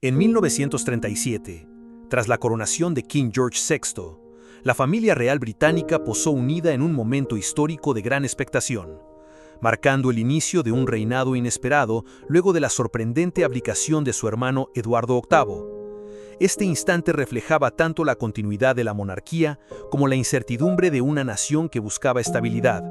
En 1937, tras la coronación de King George VI, la familia real británica posó unida en un momento histórico de gran expectación, marcando el inicio de un reinado inesperado luego de la sorprendente abdicación de su hermano Eduardo VIII. Este instante reflejaba tanto la continuidad de la monarquía como la incertidumbre de una nación que buscaba estabilidad,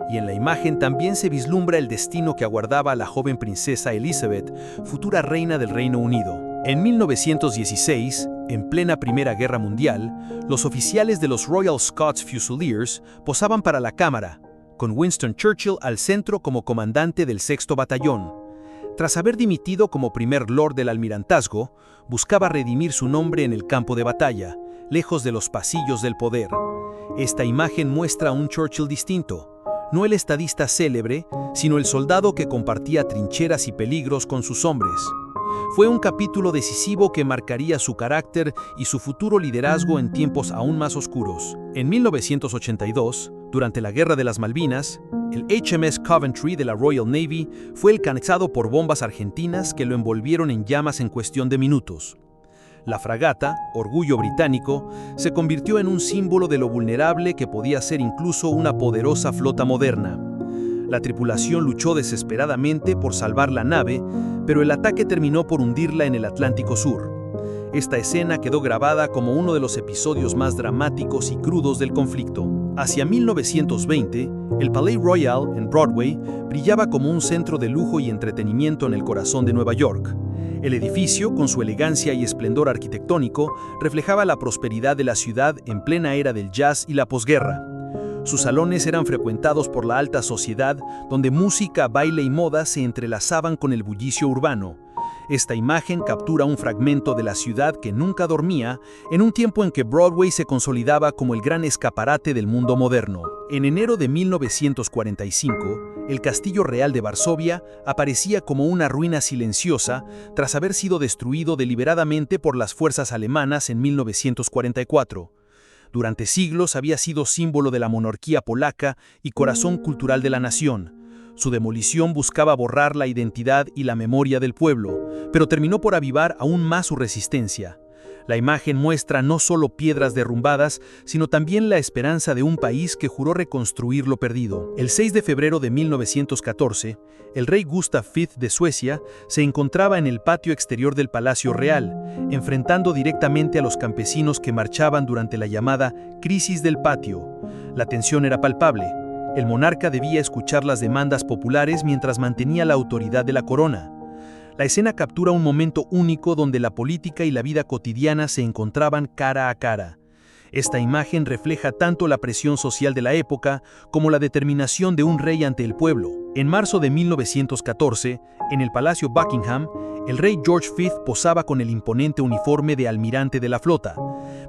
y en la imagen también se vislumbra el destino que aguardaba a la joven princesa Elizabeth, futura reina del Reino Unido. En 1916, en plena Primera Guerra Mundial, los oficiales de los Royal Scots Fusiliers posaban para la cámara, con Winston Churchill al centro como comandante del 6º Batallón. Tras haber dimitido como primer lord del almirantazgo, buscaba redimir su nombre en el campo de batalla, lejos de los pasillos del poder. Esta imagen muestra a un Churchill distinto, no el estadista célebre, sino el soldado que compartía trincheras y peligros con sus hombres. Fue un capítulo decisivo que marcaría su carácter y su futuro liderazgo en tiempos aún más oscuros. En 1982, durante la Guerra de las Malvinas, el HMS Coventry de la Royal Navy fue alcanzado por bombas argentinas que lo envolvieron en llamas en cuestión de minutos. La fragata, orgullo británico, se convirtió en un símbolo de lo vulnerable que podía ser incluso una poderosa flota moderna. La tripulación luchó desesperadamente por salvar la nave, pero el ataque terminó por hundirla en el Atlántico Sur. Esta escena quedó grabada como uno de los episodios más dramáticos y crudos del conflicto. Hacia 1920, el Palais Royal en Broadway brillaba como un centro de lujo y entretenimiento en el corazón de Nueva York. El edificio, con su elegancia y esplendor arquitectónico, reflejaba la prosperidad de la ciudad en plena era del jazz y la posguerra. Sus salones eran frecuentados por la alta sociedad, donde música, baile y moda se entrelazaban con el bullicio urbano. Esta imagen captura un fragmento de la ciudad que nunca dormía, en un tiempo en que Broadway se consolidaba como el gran escaparate del mundo moderno. En enero de 1945, el Castillo Real de Varsovia aparecía como una ruina silenciosa tras haber sido destruido deliberadamente por las fuerzas alemanas en 1944. Durante siglos había sido símbolo de la monarquía polaca y corazón cultural de la nación. Su demolición buscaba borrar la identidad y la memoria del pueblo, pero terminó por avivar aún más su resistencia. La imagen muestra no solo piedras derrumbadas, sino también la esperanza de un país que juró reconstruir lo perdido. El 6 de febrero de 1914, el rey Gustav V de Suecia se encontraba en el patio exterior del Palacio Real, enfrentando directamente a los campesinos que marchaban durante la llamada Crisis del Patio. La tensión era palpable. El monarca debía escuchar las demandas populares mientras mantenía la autoridad de la corona. La escena captura un momento único donde la política y la vida cotidiana se encontraban cara a cara. Esta imagen refleja tanto la presión social de la época como la determinación de un rey ante el pueblo. En marzo de 1914, en el Palacio Buckingham, el rey George V posaba con el imponente uniforme de almirante de la flota,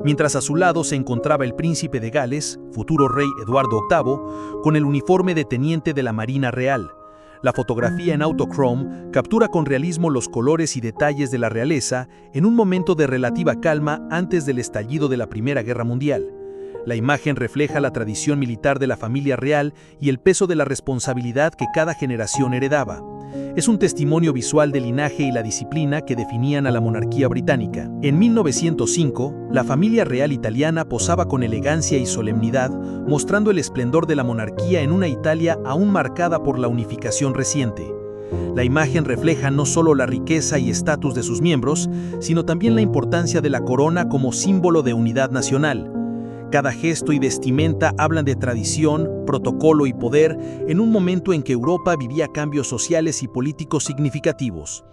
mientras a su lado se encontraba el príncipe de Gales, futuro rey Eduardo VIII, con el uniforme de teniente de la Marina Real. La fotografía en autochrome captura con realismo los colores y detalles de la realeza en un momento de relativa calma antes del estallido de la Primera Guerra Mundial. La imagen refleja la tradición militar de la familia real y el peso de la responsabilidad que cada generación heredaba. Es un testimonio visual del linaje y la disciplina que definían a la monarquía británica. En 1905, la familia real italiana posaba con elegancia y solemnidad, mostrando el esplendor de la monarquía en una Italia aún marcada por la unificación reciente. La imagen refleja no solo la riqueza y estatus de sus miembros, sino también la importancia de la corona como símbolo de unidad nacional. Cada gesto y vestimenta hablan de tradición, protocolo y poder en un momento en que Europa vivía cambios sociales y políticos significativos.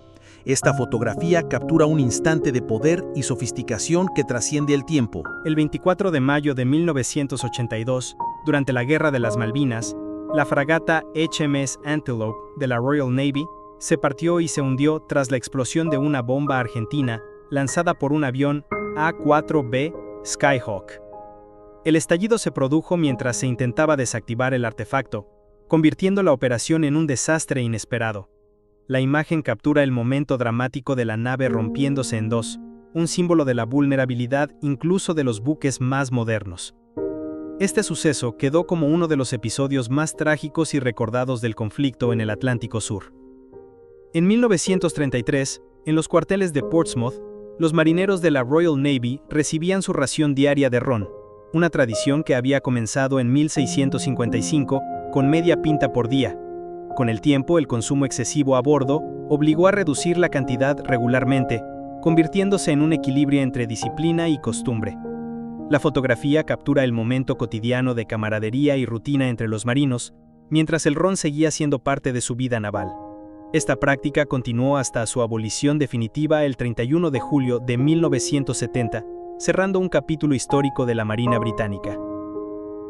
Esta fotografía captura un instante de poder y sofisticación que trasciende el tiempo. El 24 de mayo de 1982, durante la Guerra de las Malvinas, la fragata HMS Antelope de la Royal Navy se partió y se hundió tras la explosión de una bomba argentina lanzada por un avión A-4B Skyhawk. El estallido se produjo mientras se intentaba desactivar el artefacto, convirtiendo la operación en un desastre inesperado. La imagen captura el momento dramático de la nave rompiéndose en dos, un símbolo de la vulnerabilidad incluso de los buques más modernos. Este suceso quedó como uno de los episodios más trágicos y recordados del conflicto en el Atlántico Sur. En 1933, En los cuarteles de Portsmouth, los marineros de la Royal Navy recibían su ración diaria de ron, una tradición que había comenzado en 1655 con media pinta por día. Con el tiempo, el consumo excesivo a bordo obligó a reducir la cantidad regularmente, convirtiéndose en un equilibrio entre disciplina y costumbre. La fotografía captura el momento cotidiano de camaradería y rutina entre los marinos, mientras el ron seguía siendo parte de su vida naval. Esta práctica continuó hasta su abolición definitiva el 31 de julio de 1970, cerrando un capítulo histórico de la Marina Británica.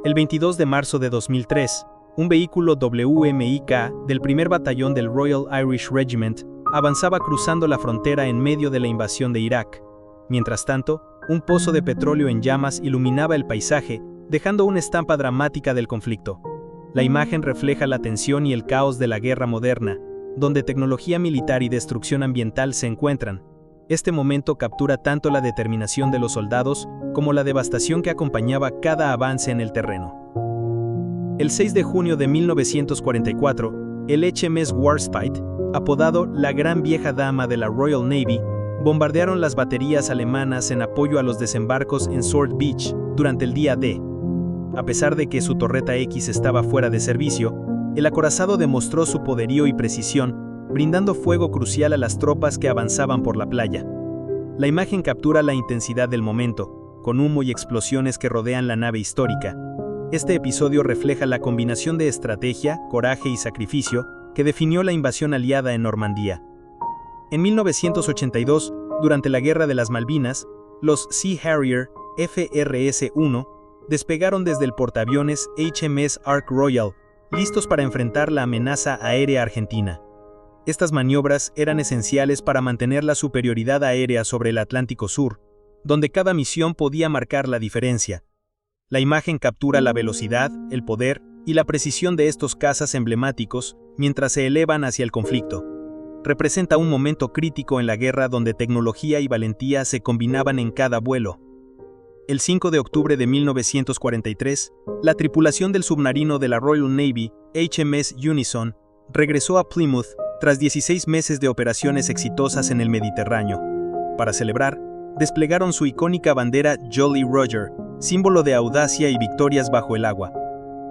El 22 de marzo de 2003, un vehículo WMIK del primer batallón del Royal Irish Regiment avanzaba cruzando la frontera en medio de la invasión de Irak. Mientras tanto, un pozo de petróleo en llamas iluminaba el paisaje, dejando una estampa dramática del conflicto. La imagen refleja la tensión y el caos de la guerra moderna, donde tecnología militar y destrucción ambiental se encuentran. Este momento captura tanto la determinación de los soldados como la devastación que acompañaba cada avance en el terreno. El 6 de junio de 1944, el HMS Warspite, apodado la Gran Vieja Dama de la Royal Navy, bombardearon las baterías alemanas en apoyo a los desembarcos en Sword Beach durante el día D. A pesar de que su torreta X estaba fuera de servicio, el acorazado demostró su poderío y precisión, brindando fuego crucial a las tropas que avanzaban por la playa. La imagen captura la intensidad del momento, con humo y explosiones que rodean la nave histórica. Este episodio refleja la combinación de estrategia, coraje y sacrificio que definió la invasión aliada en Normandía. En 1982, durante la Guerra de las Malvinas, los Sea Harrier FRS-1 despegaron desde el portaaviones HMS Ark Royal, listos para enfrentar la amenaza aérea argentina. Estas maniobras eran esenciales para mantener la superioridad aérea sobre el Atlántico Sur, donde cada misión podía marcar la diferencia. La imagen captura la velocidad, el poder y la precisión de estos cazas emblemáticos mientras se elevan hacia el conflicto. Representa un momento crítico en la guerra donde tecnología y valentía se combinaban en cada vuelo. El 5 de octubre de 1943, la tripulación del submarino de la Royal Navy, HMS Unison, regresó a Plymouth tras 16 meses de operaciones exitosas en el Mediterráneo. Para celebrar, desplegaron su icónica bandera Jolly Roger, símbolo de audacia y victorias bajo el agua.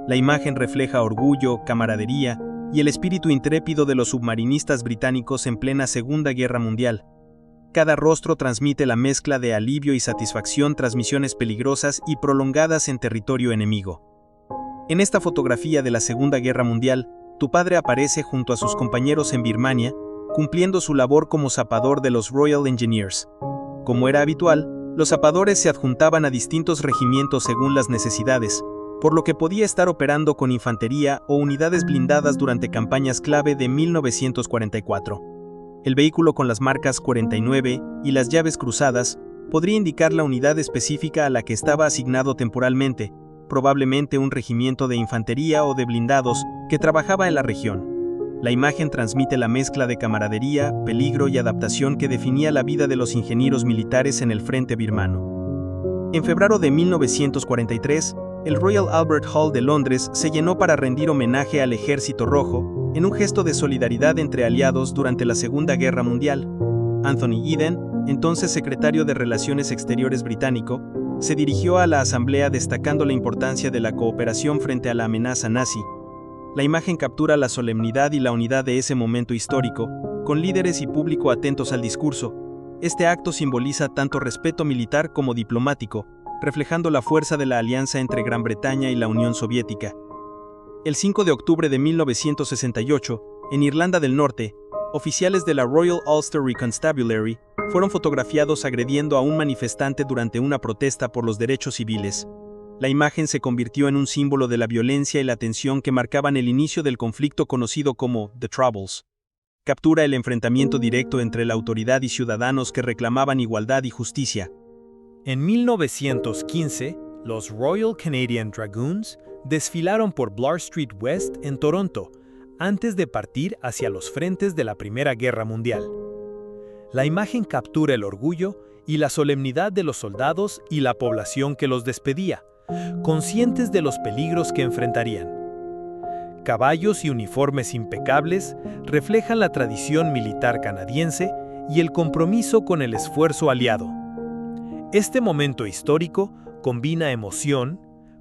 La imagen refleja orgullo, camaradería y el espíritu intrépido de los submarinistas británicos en plena Segunda Guerra Mundial. Cada rostro transmite la mezcla de alivio y satisfacción tras misiones peligrosas y prolongadas en territorio enemigo. En esta fotografía de la Segunda Guerra Mundial, tu padre aparece junto a sus compañeros en Birmania, cumpliendo su labor como zapador de los Royal Engineers. Como era habitual, los zapadores se adjuntaban a distintos regimientos según las necesidades, por lo que podía estar operando con infantería o unidades blindadas durante campañas clave de 1944. El vehículo con las marcas 49 y las llaves cruzadas podría indicar la unidad específica a la que estaba asignado temporalmente, probablemente un regimiento de infantería o de blindados que trabajaba en la región. La imagen transmite la mezcla de camaradería, peligro y adaptación que definía la vida de los ingenieros militares en el frente birmano. En febrero de 1943, el Royal Albert Hall de Londres se llenó para rendir homenaje al Ejército Rojo, en un gesto de solidaridad entre aliados durante la Segunda Guerra Mundial. Anthony Eden, entonces secretario de Relaciones Exteriores británico, se dirigió a la asamblea destacando la importancia de la cooperación frente a la amenaza nazi. La imagen captura la solemnidad y la unidad de ese momento histórico, con líderes y público atentos al discurso. Este acto simboliza tanto respeto militar como diplomático, reflejando la fuerza de la alianza entre Gran Bretaña y la Unión Soviética. El 5 de octubre de 1968, en Irlanda del Norte, oficiales de la Royal Ulster Constabulary fueron fotografiados agrediendo a un manifestante durante una protesta por los derechos civiles. La imagen se convirtió en un símbolo de la violencia y la tensión que marcaban el inicio del conflicto conocido como The Troubles. Captura el enfrentamiento directo entre la autoridad y ciudadanos que reclamaban igualdad y justicia. En 1915, los Royal Canadian Dragoons desfilaron por Bloor Street West en Toronto, antes de partir hacia los frentes de la Primera Guerra Mundial. La imagen captura el orgullo y la solemnidad de los soldados y la población que los despedía, conscientes de los peligros que enfrentarían. Caballos y uniformes impecables reflejan la tradición militar canadiense y el compromiso con el esfuerzo aliado. Este momento histórico combina emoción,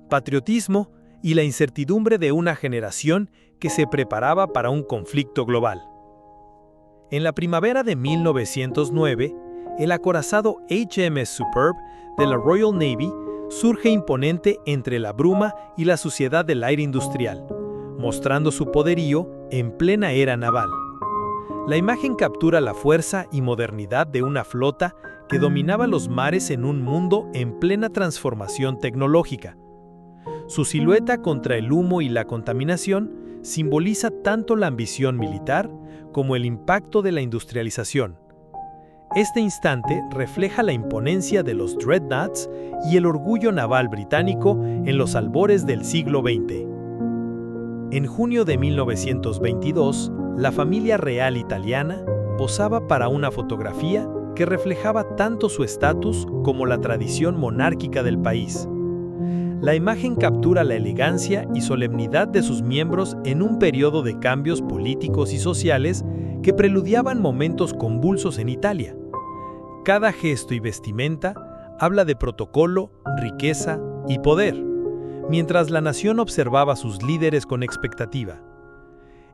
patriotismo y la incertidumbre de una generación que se preparaba para un conflicto global. En la primavera de 1909, el acorazado HMS Superb de la Royal Navy surge imponente entre la bruma y la suciedad del aire industrial, mostrando su poderío en plena era naval. La imagen captura la fuerza y modernidad de una flota que dominaba los mares en un mundo en plena transformación tecnológica. Su silueta contra el humo y la contaminación simboliza tanto la ambición militar como el impacto de la industrialización. Este instante refleja la imponencia de los dreadnoughts y el orgullo naval británico en los albores del siglo XX. En junio de 1922, la familia real italiana posaba para una fotografía que reflejaba tanto su estatus como la tradición monárquica del país. La imagen captura la elegancia y solemnidad de sus miembros en un periodo de cambios políticos y sociales que preludiaban momentos convulsos en Italia. Cada gesto y vestimenta habla de protocolo, riqueza y poder, mientras la nación observaba a sus líderes con expectativa.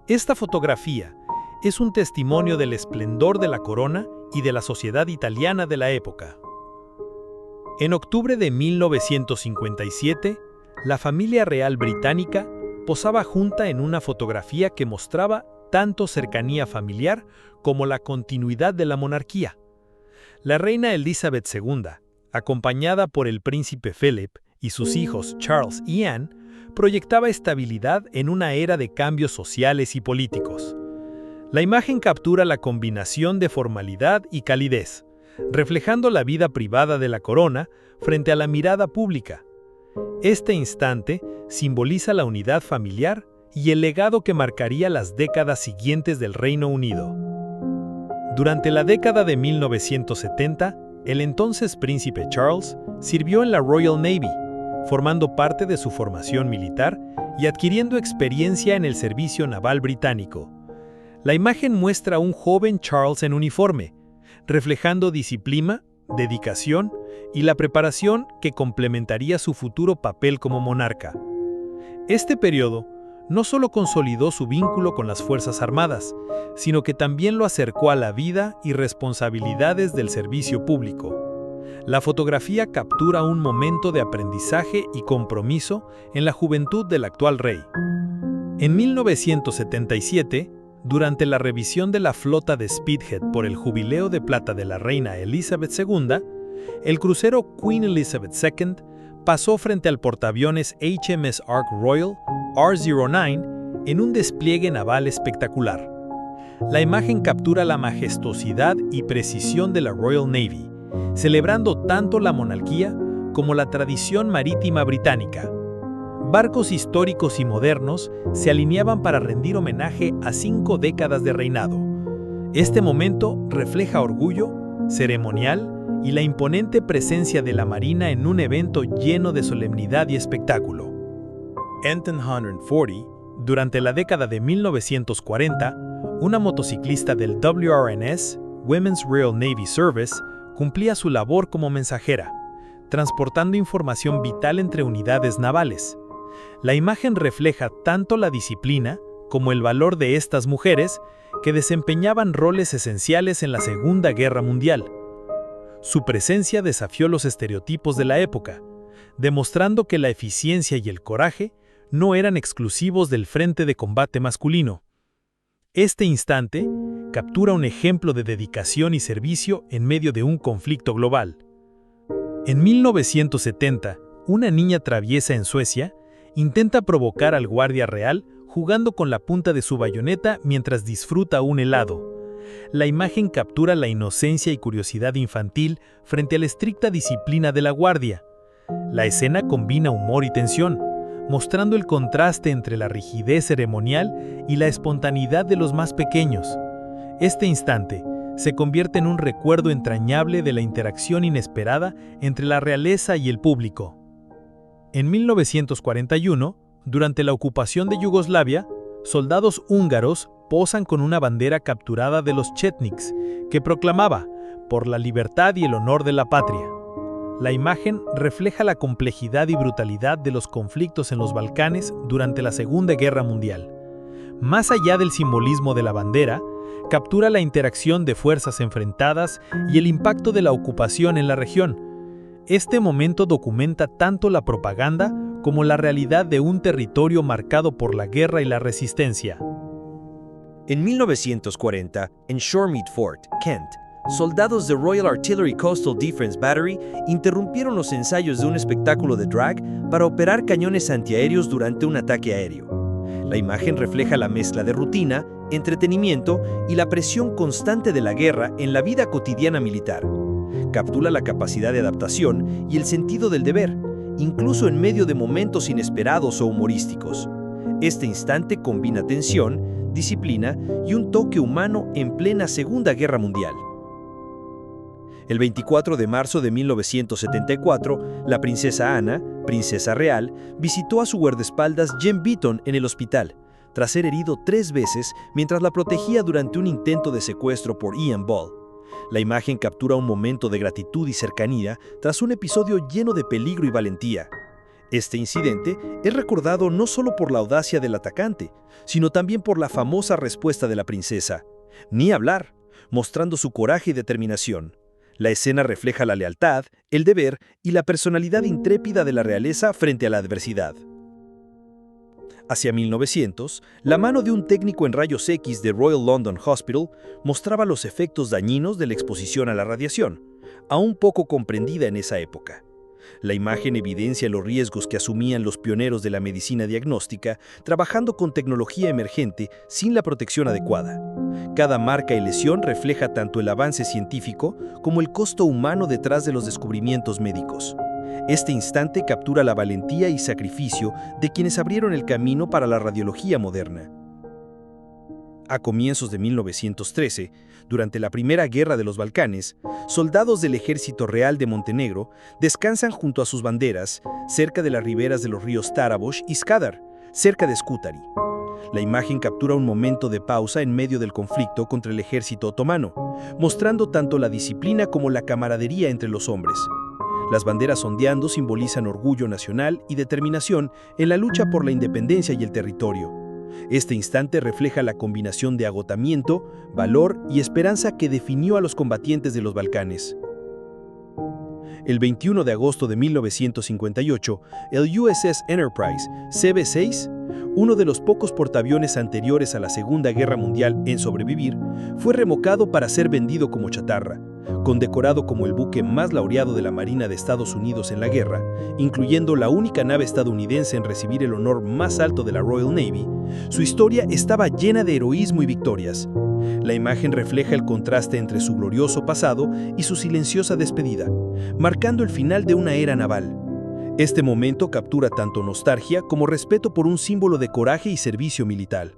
Esta fotografía es un testimonio del esplendor de la corona y de la sociedad italiana de la época. En octubre de 1957, la familia real británica posaba junta en una fotografía que mostraba tanto cercanía familiar como la continuidad de la monarquía. La reina Elizabeth II, acompañada por el príncipe Philip y sus hijos Charles y Anne, proyectaba estabilidad en una era de cambios sociales y políticos. La imagen captura la combinación de formalidad y calidez, reflejando la vida privada de la corona frente a la mirada pública. Este instante simboliza la unidad familiar y el legado que marcaría las décadas siguientes del Reino Unido. Durante la década de 1970, el entonces príncipe Charles sirvió en la Royal Navy, formando parte de su formación militar y adquiriendo experiencia en el servicio naval británico. La imagen muestra a un joven Charles en uniforme, reflejando disciplina, dedicación y la preparación que complementaría su futuro papel como monarca. Este periodo no solo consolidó su vínculo con las Fuerzas Armadas, sino que también lo acercó a la vida y responsabilidades del servicio público. La fotografía captura un momento de aprendizaje y compromiso en la juventud del actual rey. En 1977, durante la revisión de la flota de Spithead por el Jubileo de Plata de la reina Elizabeth II, el crucero Queen Elizabeth II pasó frente al portaaviones HMS Ark Royal R-09 en un despliegue naval espectacular. La imagen captura la majestuosidad y precisión de la Royal Navy, celebrando tanto la monarquía como la tradición marítima británica. Barcos históricos y modernos se alineaban para rendir homenaje a 5 décadas de reinado. Este momento refleja orgullo, ceremonial y la imponente presencia de la Marina en un evento lleno de solemnidad y espectáculo. En 1940, durante la década de 1940, una motociclista del WRNS, Women's Royal Navy Service, cumplía su labor como mensajera, transportando información vital entre unidades navales. La imagen refleja tanto la disciplina como el valor de estas mujeres que desempeñaban roles esenciales en la Segunda Guerra Mundial. Su presencia desafió los estereotipos de la época, demostrando que la eficiencia y el coraje no eran exclusivos del frente de combate masculino. Este instante captura un ejemplo de dedicación y servicio en medio de un conflicto global. En 1970, una niña traviesa en Suecia intenta provocar al guardia real jugando con la punta de su bayoneta mientras disfruta un helado. La imagen captura la inocencia y curiosidad infantil frente a la estricta disciplina de la guardia. La escena combina humor y tensión, mostrando el contraste entre la rigidez ceremonial y la espontaneidad de los más pequeños. Este instante se convierte en un recuerdo entrañable de la interacción inesperada entre la realeza y el público. En 1941, durante la ocupación de Yugoslavia, soldados húngaros posan con una bandera capturada de los chetniks, que proclamaba «por la libertad y el honor de la patria». La imagen refleja la complejidad y brutalidad de los conflictos en los Balcanes durante la Segunda Guerra Mundial. Más allá del simbolismo de la bandera, captura la interacción de fuerzas enfrentadas y el impacto de la ocupación en la región. Este momento documenta tanto la propaganda como la realidad de un territorio marcado por la guerra y la resistencia. En 1940, en Shoremead Fort, Kent, soldados de Royal Artillery Coastal Defense Battery interrumpieron los ensayos de un espectáculo de drag para operar cañones antiaéreos durante un ataque aéreo. La imagen refleja la mezcla de rutina, entretenimiento y la presión constante de la guerra en la vida cotidiana militar. Captura la capacidad de adaptación y el sentido del deber, incluso en medio de momentos inesperados o humorísticos. Este instante combina tensión, disciplina y un toque humano en plena Segunda Guerra Mundial. El 24 de marzo de 1974, la princesa Ana, princesa real, visitó a su guardaespaldas Jem Beaton en el hospital, tras ser herido 3 veces mientras la protegía durante un intento de secuestro por Ian Ball. La imagen captura un momento de gratitud y cercanía tras un episodio lleno de peligro y valentía. Este incidente es recordado no solo por la audacia del atacante, sino también por la famosa respuesta de la princesa, «Ni hablar», mostrando su coraje y determinación. La escena refleja la lealtad, el deber y la personalidad intrépida de la realeza frente a la adversidad. Hacia 1900, la mano de un técnico en rayos X de Royal London Hospital mostraba los efectos dañinos de la exposición a la radiación, aún poco comprendida en esa época. La imagen evidencia los riesgos que asumían los pioneros de la medicina diagnóstica, trabajando con tecnología emergente sin la protección adecuada. Cada marca y lesión refleja tanto el avance científico como el costo humano detrás de los descubrimientos médicos. Este instante captura la valentía y sacrificio de quienes abrieron el camino para la radiología moderna. A comienzos de 1913, durante la Primera Guerra de los Balcanes, soldados del Ejército Real de Montenegro descansan junto a sus banderas cerca de las riberas de los ríos Taraboš y Skadar, cerca de Scutari. La imagen captura un momento de pausa en medio del conflicto contra el ejército otomano, mostrando tanto la disciplina como la camaradería entre los hombres. Las banderas ondeando simbolizan orgullo nacional y determinación en la lucha por la independencia y el territorio. Este instante refleja la combinación de agotamiento, valor y esperanza que definió a los combatientes de los Balcanes. El 21 de agosto de 1958, el USS Enterprise CB-6, uno de los pocos portaaviones anteriores a la Segunda Guerra Mundial en sobrevivir, fue remolcado para ser vendido como chatarra. Condecorado como el buque más laureado de la Marina de Estados Unidos en la guerra, incluyendo la única nave estadounidense en recibir el honor más alto de la Royal Navy, su historia estaba llena de heroísmo y victorias. La imagen refleja el contraste entre su glorioso pasado y su silenciosa despedida, marcando el final de una era naval. Este momento captura tanto nostalgia como respeto por un símbolo de coraje y servicio militar.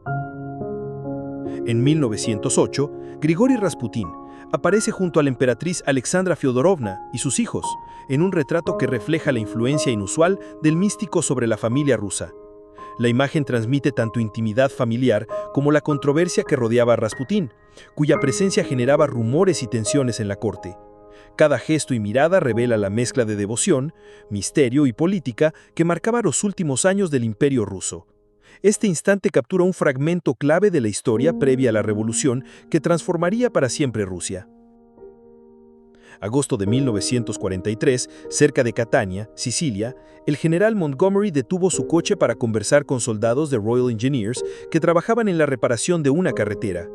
En 1908, Grigori Rasputin aparece junto a la emperatriz Alexandra Fyodorovna y sus hijos, en un retrato que refleja la influencia inusual del místico sobre la familia rusa. La imagen transmite tanto intimidad familiar como la controversia que rodeaba a Rasputin, cuya presencia generaba rumores y tensiones en la corte. Cada gesto y mirada revela la mezcla de devoción, misterio y política que marcaba los últimos años del Imperio ruso. Este instante captura un fragmento clave de la historia previa a la revolución que transformaría para siempre Rusia. Agosto de 1943, cerca de Catania, Sicilia, el general Montgomery detuvo su coche para conversar con soldados de Royal Engineers que trabajaban en la reparación de una carretera.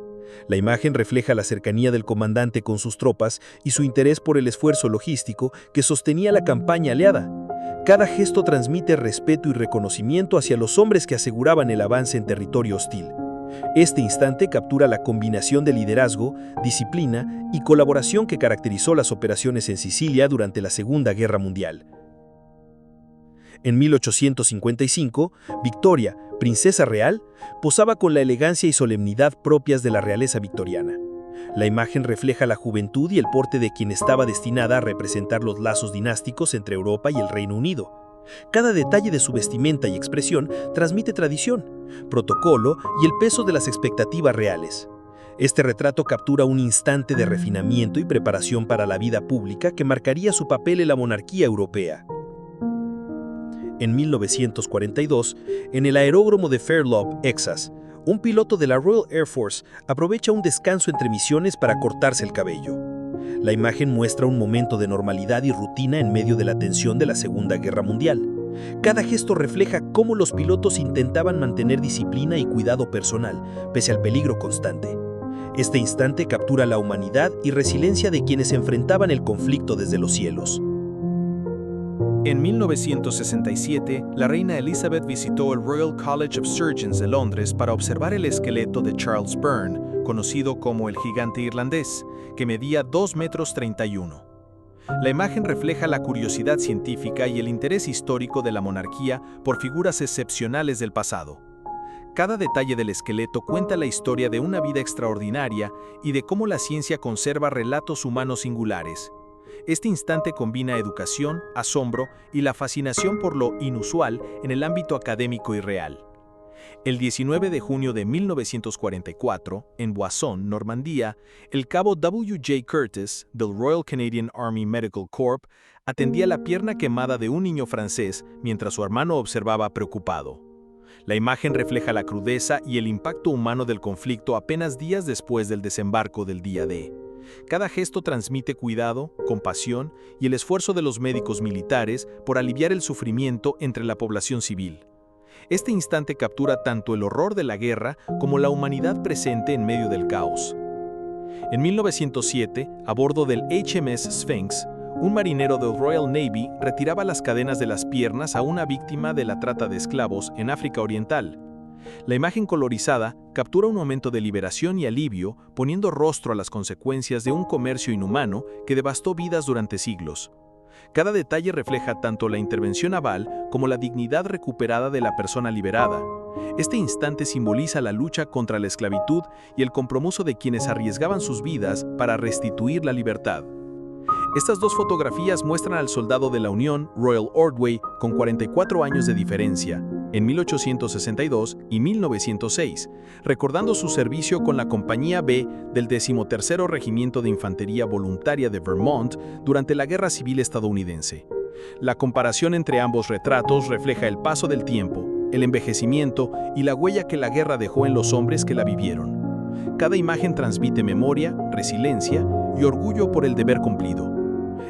La imagen refleja la cercanía del comandante con sus tropas y su interés por el esfuerzo logístico que sostenía la campaña aliada. Cada gesto transmite respeto y reconocimiento hacia los hombres que aseguraban el avance en territorio hostil. Este instante captura la combinación de liderazgo, disciplina y colaboración que caracterizó las operaciones en Sicilia durante la Segunda Guerra Mundial. En 1855, Victoria, princesa real, posaba con la elegancia y solemnidad propias de la realeza victoriana. La imagen refleja la juventud y el porte de quien estaba destinada a representar los lazos dinásticos entre Europa y el Reino Unido. Cada detalle de su vestimenta y expresión transmite tradición, protocolo y el peso de las expectativas reales. Este retrato captura un instante de refinamiento y preparación para la vida pública que marcaría su papel en la monarquía europea. En 1942, en el aeródromo de Fair Lope, Texas, un piloto de la Royal Air Force aprovecha un descanso entre misiones para cortarse el cabello. La imagen muestra un momento de normalidad y rutina en medio de la tensión de la Segunda Guerra Mundial. Cada gesto refleja cómo los pilotos intentaban mantener disciplina y cuidado personal, pese al peligro constante. Este instante captura la humanidad y resiliencia de quienes enfrentaban el conflicto desde los cielos. En 1967, la reina Elizabeth visitó el Royal College of Surgeons de Londres para observar el esqueleto de Charles Byrne, conocido como el gigante irlandés, que medía 2,31 metros. La imagen refleja la curiosidad científica y el interés histórico de la monarquía por figuras excepcionales del pasado. Cada detalle del esqueleto cuenta la historia de una vida extraordinaria y de cómo la ciencia conserva relatos humanos singulares. Este instante combina educación, asombro y la fascinación por lo inusual en el ámbito académico y real. El 19 de junio de 1944, en Boissons, Normandía, el cabo W. J. Curtis, del Royal Canadian Army Medical Corps, atendía la pierna quemada de un niño francés mientras su hermano observaba preocupado. La imagen refleja la crudeza y el impacto humano del conflicto apenas días después del desembarco del día D. Cada gesto transmite cuidado, compasión y el esfuerzo de los médicos militares por aliviar el sufrimiento entre la población civil. Este instante captura tanto el horror de la guerra como la humanidad presente en medio del caos. En 1907, a bordo del HMS Sphinx, un marinero del Royal Navy retiraba las cadenas de las piernas a una víctima de la trata de esclavos en África Oriental. La imagen colorizada captura un momento de liberación y alivio, poniendo rostro a las consecuencias de un comercio inhumano que devastó vidas durante siglos. Cada detalle refleja tanto la intervención naval como la dignidad recuperada de la persona liberada. Este instante simboliza la lucha contra la esclavitud y el compromiso de quienes arriesgaban sus vidas para restituir la libertad. Estas dos fotografías muestran al soldado de la Unión, Royal Ordway, con 44 años de diferencia, en 1862 y 1906, recordando su servicio con la Compañía B del 13º Regimiento de Infantería Voluntaria de Vermont durante la Guerra Civil estadounidense. La comparación entre ambos retratos refleja el paso del tiempo, el envejecimiento y la huella que la guerra dejó en los hombres que la vivieron. Cada imagen transmite memoria, resiliencia y orgullo por el deber cumplido.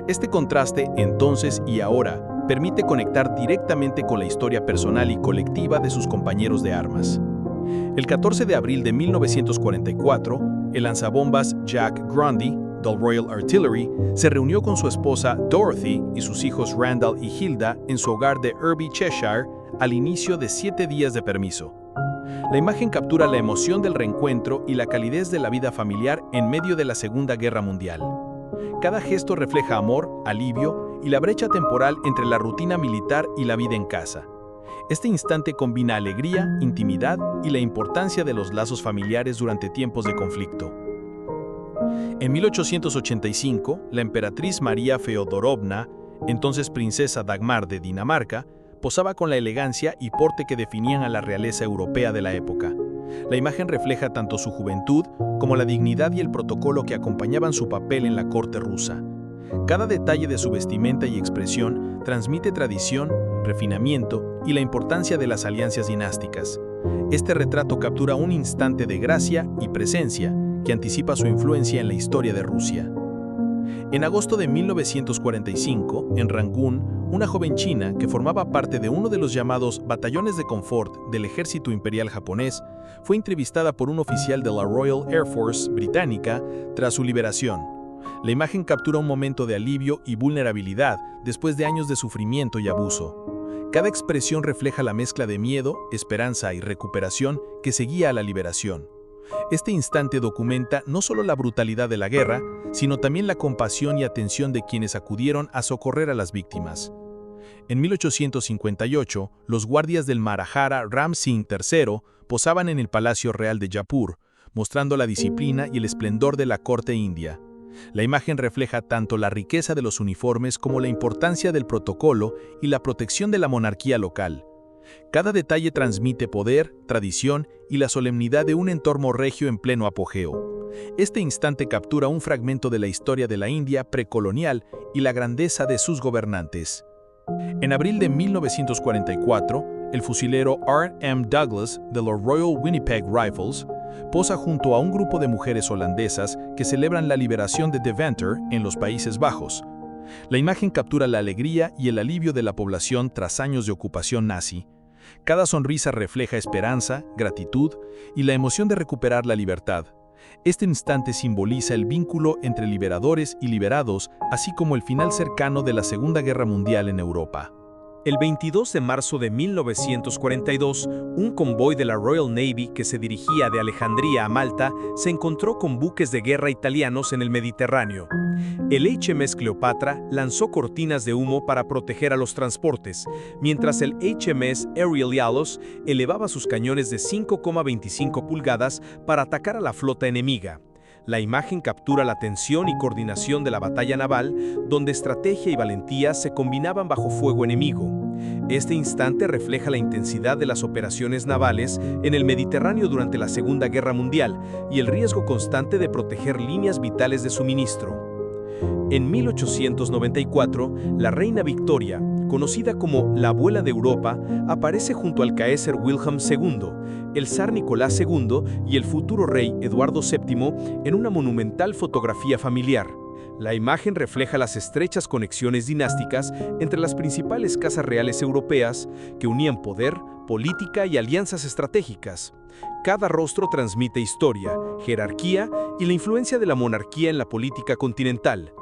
Este contraste, entonces y ahora, permite conectar directamente con la historia personal y colectiva de sus compañeros de armas. El 14 de abril de 1944, el lanzabombas Jack Grundy, del Royal Artillery, se reunió con su esposa Dorothy y sus hijos Randall y Hilda en su hogar de Irby, Cheshire, al inicio de 7 días de permiso. La imagen captura la emoción del reencuentro y la calidez de la vida familiar en medio de la Segunda Guerra Mundial. Cada gesto refleja amor, alivio y la brecha temporal entre la rutina militar y la vida en casa. Este instante combina alegría, intimidad y la importancia de los lazos familiares durante tiempos de conflicto. En 1885, la emperatriz María Feodorovna, entonces princesa Dagmar de Dinamarca, posaba con la elegancia y porte que definían a la realeza europea de la época. La imagen refleja tanto su juventud como la dignidad y el protocolo que acompañaban su papel en la corte rusa. Cada detalle de su vestimenta y expresión transmite tradición, refinamiento y la importancia de las alianzas dinásticas. Este retrato captura un instante de gracia y presencia que anticipa su influencia en la historia de Rusia. En agosto de 1945, en Rangún, una joven china que formaba parte de uno de los llamados batallones de confort del ejército imperial japonés fue entrevistada por un oficial de la Royal Air Force británica tras su liberación. La imagen captura un momento de alivio y vulnerabilidad después de años de sufrimiento y abuso. Cada expresión refleja la mezcla de miedo, esperanza y recuperación que seguía a la liberación. Este instante documenta no solo la brutalidad de la guerra, sino también la compasión y atención de quienes acudieron a socorrer a las víctimas. En 1858, los guardias del Maharaja Ram Singh III posaban en el Palacio Real de Jaipur, mostrando la disciplina y el esplendor de la corte india. La imagen refleja tanto la riqueza de los uniformes como la importancia del protocolo y la protección de la monarquía local. Cada detalle transmite poder, tradición y la solemnidad de un entorno regio en pleno apogeo. Este instante captura un fragmento de la historia de la India precolonial y la grandeza de sus gobernantes. En abril de 1944, el fusilero R.M. Douglas de los Royal Winnipeg Rifles posa junto a un grupo de mujeres holandesas que celebran la liberación de Deventer en los Países Bajos. La imagen captura la alegría y el alivio de la población tras años de ocupación nazi. Cada sonrisa refleja esperanza, gratitud y la emoción de recuperar la libertad. Este instante simboliza el vínculo entre liberadores y liberados, así como el final cercano de la Segunda Guerra Mundial en Europa. El 22 de marzo de 1942, un convoy de la Royal Navy que se dirigía de Alejandría a Malta se encontró con buques de guerra italianos en el Mediterráneo. El HMS Cleopatra lanzó cortinas de humo para proteger a los transportes, mientras el HMS Euryalus elevaba sus cañones de 5,25 pulgadas para atacar a la flota enemiga. La imagen captura la tensión y coordinación de la batalla naval, donde estrategia y valentía se combinaban bajo fuego enemigo. Este instante refleja la intensidad de las operaciones navales en el Mediterráneo durante la Segunda Guerra Mundial y el riesgo constante de proteger líneas vitales de suministro. En 1894, la reina Victoria, conocida como la abuela de Europa, aparece junto al Kaiser Wilhelm II, el zar Nicolás II y el futuro rey Eduardo VII en una monumental fotografía familiar. La imagen refleja las estrechas conexiones dinásticas entre las principales casas reales europeas que unían poder, política y alianzas estratégicas. Cada rostro transmite historia, jerarquía y la influencia de la monarquía en la política continental.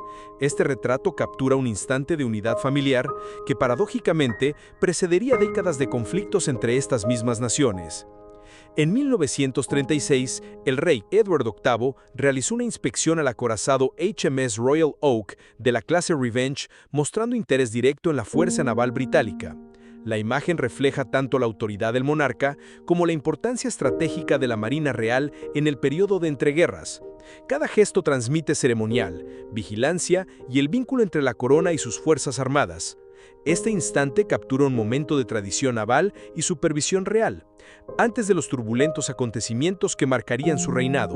Este retrato captura un instante de unidad familiar que paradójicamente precedería décadas de conflictos entre estas mismas naciones. En 1936, el rey Edward VIII realizó una inspección al acorazado HMS Royal Oak de la clase Revenge, mostrando interés directo en la fuerza naval británica. La imagen refleja tanto la autoridad del monarca como la importancia estratégica de la Marina Real en el periodo de entreguerras. Cada gesto transmite ceremonial, vigilancia y el vínculo entre la corona y sus fuerzas armadas. Este instante captura un momento de tradición naval y supervisión real, antes de los turbulentos acontecimientos que marcarían su reinado.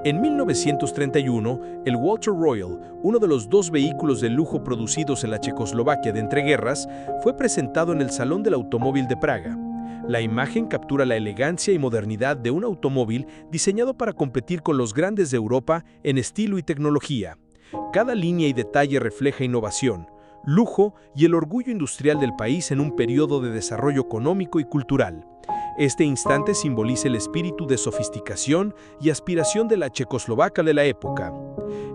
En 1931, el Walter Royal, uno de los 2 vehículos de lujo producidos en la Checoslovaquia de entreguerras, fue presentado en el Salón del Automóvil de Praga. La imagen captura la elegancia y modernidad de un automóvil diseñado para competir con los grandes de Europa en estilo y tecnología. Cada línea y detalle refleja innovación, lujo y el orgullo industrial del país en un periodo de desarrollo económico y cultural. Este instante simboliza el espíritu de sofisticación y aspiración de la checoslovaca de la época.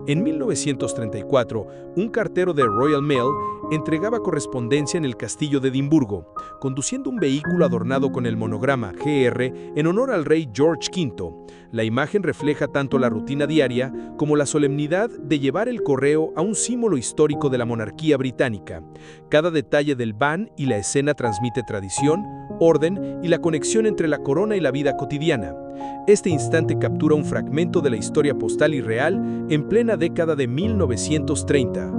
En 1934, un cartero de Royal Mail entregaba correspondencia en el castillo de Edimburgo, conduciendo un vehículo adornado con el monograma GR en honor al rey George V. La imagen refleja tanto la rutina diaria como la solemnidad de llevar el correo a un símbolo histórico de la monarquía británica. Cada detalle del van y la escena transmite tradición, orden y la conexión entre la corona y la vida cotidiana. Este instante captura un fragmento de la historia postal y real en plena década de 1930.